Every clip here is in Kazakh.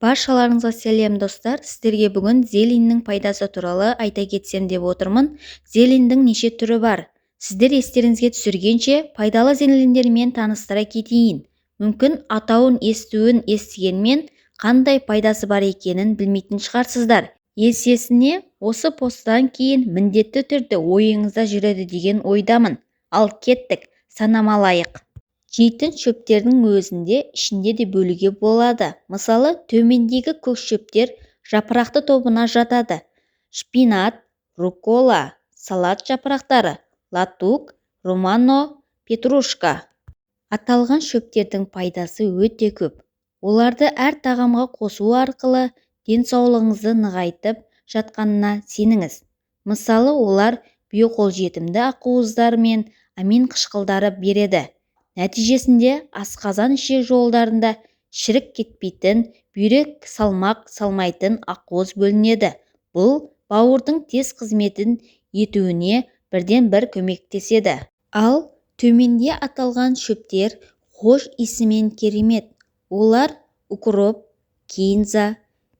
Баршаларыңызға сәлем достар. Сіздерге бүгін зелиннің пайдасы туралы айта кетсем деп отырмын. Зелиндің неше түрі бар? Сіздер естеріңізге түсіргенше пайдалы зелиндермен таныстыра кетейін. Мүмкін атауын естігенмен қандай пайдасы бар екенін білмейтін шығарсыздар. Есесіне осы посттан кейін міндетті түрде ойыңызда жүреді деген ойдамын. Ал кеттік, санамалайық. Жейтін шөптердің өзінде ішінде де бөлуге болады. Мысалы, төмендегі көк шөптер жапырақты тобына жатады. Шпинат, руккола, салат жапырақтары, латук, романо, петрушка. Аталған шөптердің пайдасы өте көп. Оларды әр тағамға қосу арқылы денсаулығыңызды нығайтып жатқанына сеніңіз. Мысалы, олар биоқолжетімді ақуыздар мен амин қышқылдары береді. Нәтижесінде асқазан ішек жолдарында шірік кетпейтін, бүйрек салмақ салмайтын ақуыз бөлінеді. Бұл бауырдың тез қызметін етуіне бірден бір көмектеседі. Ал төменде аталған шөптер хош иісімен керемет. Олар укроп, кинза,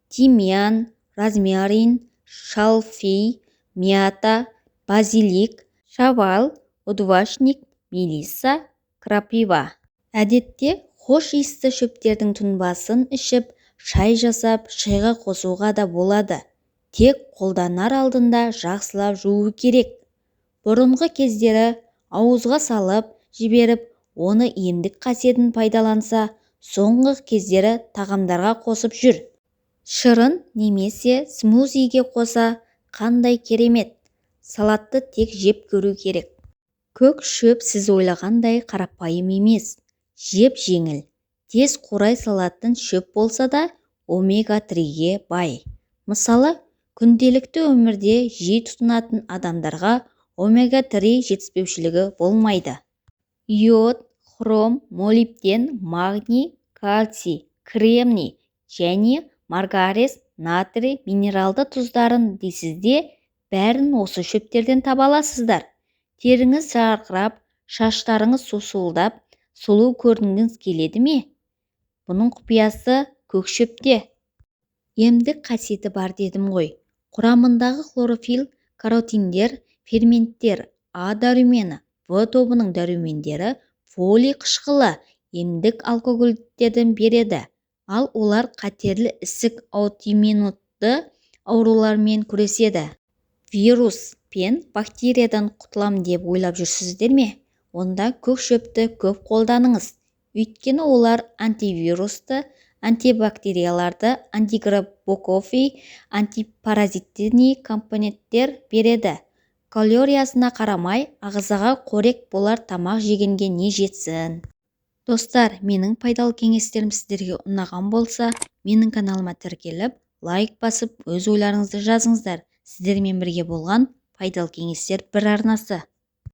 тимьян, розмарин, шалфей, мята, базилик, шавал, удвашник, мелисса, крапива. Әдетте хош иісті шөптердің тұнбасын ішіп, шай жасап, шайға қосуға да болады. Тек қолданар алдында жақсылап жуу керек. Бұрынғы кездері ауызға салып, жіберіп, оны емдік қасиетін пайдаланса, соңғы кездері тағамдарға қосып жүр. Шырын немесе смузиге қоса қандай керемет. Салатты тек жеп көру керек. Көк шөп сіз ойлағандай қарапайым емес. Жеп жеңіл, тез қурай салатын шөп болса да омега-3-ге бай. Мысалы, күнделікті өмірде жиі тұтынатын адамдарға омега-3 жетіспеушілігі болмайды. Йод, хром, молибден, магний, кальций, кремний және маргарес, натрий минералды тұздарын дейсізде, бәрін осы шөптерден таба аласыздар. Теріңіз жарқырап, шаштарыңыз сусылдап, сұлу көрінгіңіз келеді ме? Бұның құпиясы көк шөпте. Емдік қасиеті бар дедім ғой. Құрамындағы хлорофилл, каротиндер, ферменттер, А дәрумені, В тобының дәрумендері, фолий қышқылы емдік алкогольдерден береді. Ал олар қатерлі ісік аутоиммунды аурулармен күреседі. Вирус пен бактериядан құтылам деп ойлап жүрсіздер ме? Онда көк шөпті көп қолданыңыз. Өйткені олар антивирусты, антибактерияларды, антигрибковый, антипаразитный компоненттер береді. Калориясына қарамай, ағзаға қорек болар тамақ жегенге не жетсін. Достар, менің пайдалы кеңестерім сіздерге ұнаған болса, менің каналыма тіркеліп, лайк басып, өз ойларыңызды жазыңыздар. Сіздермен бірге болған пайдалы кеңестер бір арнасы.